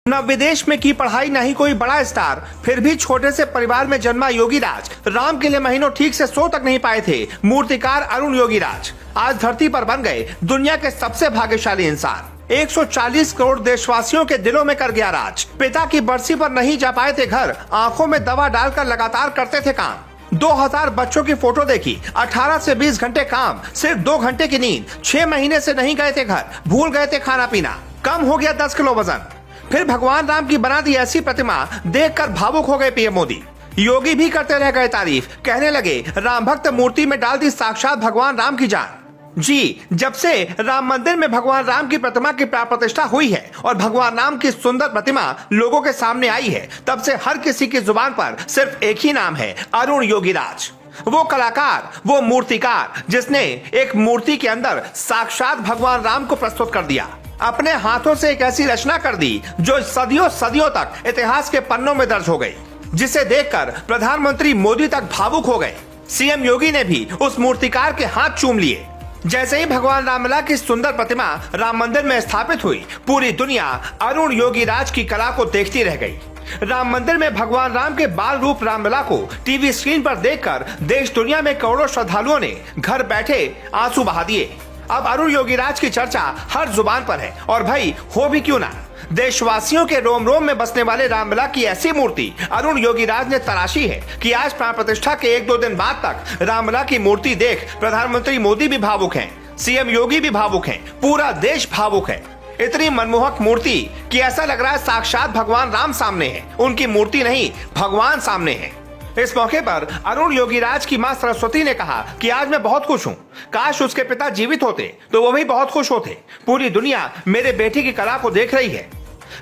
न विदेश में की पढ़ाई, न ही कोई बड़ा स्टार, फिर भी छोटे से परिवार में जन्मा योगीराज राम के लिए महीनों ठीक से सो तक नहीं पाए थे। मूर्तिकार अरुण योगीराज आज धरती पर बन गए दुनिया के सबसे भाग्यशाली इंसान। 140 करोड़ देशवासियों के दिलों में कर गया राज। पिता की बरसी पर नहीं जा पाए थे घर, आंखों में दवा डालकर लगातार करते थे काम। 2000 बच्चों की फोटो देखी, 18 से 20 घंटे काम, सिर्फ 2 घंटे की नींद, 6 महीने से नहीं गए थे घर, भूल गए थे खाना पीना, कम हो गया 10 किलो वजन। फिर भगवान राम की बना दी ऐसी प्रतिमा देखकर भावुक हो गए पीएम मोदी। योगी भी करते रह गए तारीफ, कहने लगे राम भक्त मूर्ति में डाल दी साक्षात भगवान राम की जान। जी, जब से राम मंदिर में भगवान राम की प्रतिमा की प्राण प्रतिष्ठा हुई है और भगवान राम की सुंदर प्रतिमा लोगों के सामने आई है, तब से हर किसी की जुबान पर सिर्फ एक ही नाम है, अरुण योगीराज। वो कलाकार, वो मूर्तिकार जिसने एक मूर्ति के अंदर साक्षात भगवान राम को प्रस्तुत कर दिया। अपने हाथों से एक ऐसी रचना कर दी जो सदियों सदियों तक इतिहास के पन्नों में दर्ज हो गई, जिसे देखकर प्रधानमंत्री मोदी तक भावुक हो गए। सीएम योगी ने भी उस मूर्तिकार के हाथ चूम लिए। जैसे ही भगवान रामलला की सुंदर प्रतिमा राम मंदिर में स्थापित हुई, पूरी दुनिया अरुण योगीराज की कला को देखती रह गई। राम मंदिर में भगवान राम के बाल रूप रामलला को टीवी स्क्रीन पर देखकर देश दुनिया में करोड़ों श्रद्धालुओं ने घर बैठे आंसू बहा दिए। अब अरुण योगीराज की चर्चा हर जुबान पर है, और भाई हो भी क्यों ना। देशवासियों के रोम रोम में बसने वाले रामलला की ऐसी मूर्ति अरुण योगीराज ने तराशी है कि आज प्राण प्रतिष्ठा के 1-2 दिन बाद तक रामलला की मूर्ति देख प्रधानमंत्री मोदी भी भावुक हैं, सीएम योगी भी भावुक हैं, पूरा देश भावुक है। इतनी मनमोहक मूर्ति कि ऐसा लग रहा है साक्षात भगवान राम सामने है, उनकी मूर्ति नहीं भगवान सामने है। इस मौके पर अरुण योगीराज की मां सरस्वती ने कहा कि आज मैं बहुत खुश हूं, काश उसके पिता जीवित होते तो वो भी बहुत खुश होते। पूरी दुनिया मेरे बेटे की कला को देख रही है।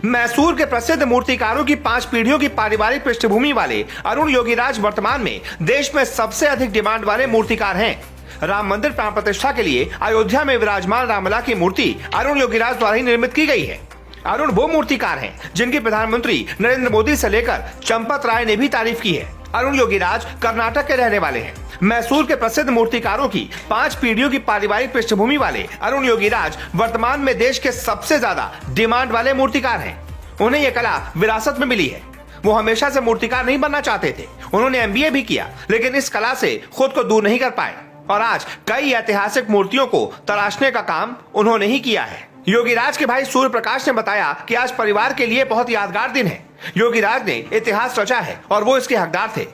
मैसूर के प्रसिद्ध मूर्तिकारों की 5 पीढ़ियों की पारिवारिक पृष्ठभूमि वाले अरुण योगीराज वर्तमान में देश में सबसे अधिक डिमांड वाले मूर्तिकार हैं। राम मंदिर प्राण प्रतिष्ठा के लिए अयोध्या में विराजमान रामलला की मूर्ति अरुण योगीराज द्वारा ही निर्मित की गई है। अरुण वो मूर्तिकार हैं जिनकी प्रधानमंत्री नरेंद्र मोदी से लेकर चंपत राय ने भी तारीफ की है। अरुण योगीराज कर्नाटक के रहने वाले हैं। मैसूर के प्रसिद्ध मूर्तिकारों की 5 पीढ़ियों की पारिवारिक पृष्ठभूमि वाले अरुण योगीराज वर्तमान में देश के सबसे ज्यादा डिमांड वाले मूर्तिकार हैं। उन्हें यह कला विरासत में मिली है। वो हमेशा से मूर्तिकार नहीं बनना चाहते थे, उन्होंने MBA भी किया, लेकिन इस कला से खुद को दूर नहीं कर पाए और आज कई ऐतिहासिक मूर्तियों को तराशने का काम उन्होंने ही किया है। योगीराज के भाई सूर्य प्रकाश ने बताया कि आज परिवार के लिए बहुत यादगार दिन है। योगीराज ने इतिहास रचा है और वो इसके हकदार थे।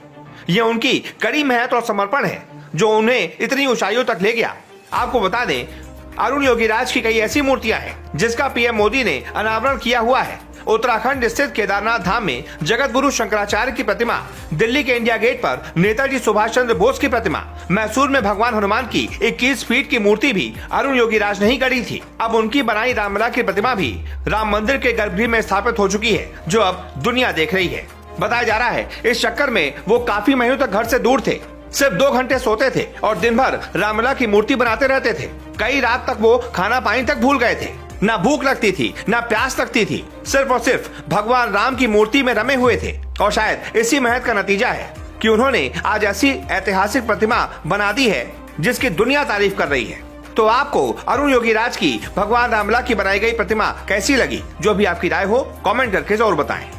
ये उनकी कड़ी मेहनत और समर्पण है जो उन्हें इतनी ऊंचाइयों तक ले गया। आपको बता दें, अरुण योगीराज की कई ऐसी मूर्तियां हैं जिसका पीएम मोदी ने अनावरण किया हुआ है। उत्तराखंड स्थित केदारनाथ धाम में जगत गुरु शंकराचार्य की प्रतिमा, दिल्ली के इंडिया गेट पर नेताजी सुभाष चंद्र बोस की प्रतिमा, मैसूर में भगवान हनुमान की 21 फीट की मूर्ति भी अरुण योगीराज ने ही गढ़ी थी। अब उनकी बनाई रामलला की प्रतिमा भी राम मंदिर के गर्भगृह में स्थापित हो चुकी है, जो अब दुनिया देख रही है। बताया जा रहा है इस चक्कर में वो काफी महीनों तक घर से दूर थे, सिर्फ 2 घंटे सोते थे और दिन भर रामलला की मूर्ति बनाते रहते थे। कई रात तक वो खाना पानी तक भूल गए थे, ना भूख लगती थी ना प्यास लगती थी, सिर्फ और सिर्फ भगवान राम की मूर्ति में रमे हुए थे। और शायद इसी मेहनत का नतीजा है कि उन्होंने आज ऐसी ऐतिहासिक प्रतिमा बना दी है जिसकी दुनिया तारीफ कर रही है। तो आपको अरुण योगीराज की भगवान रामलला की बनाई गई प्रतिमा कैसी लगी? जो भी आपकी राय हो कमेंट करके जरूर बताएं।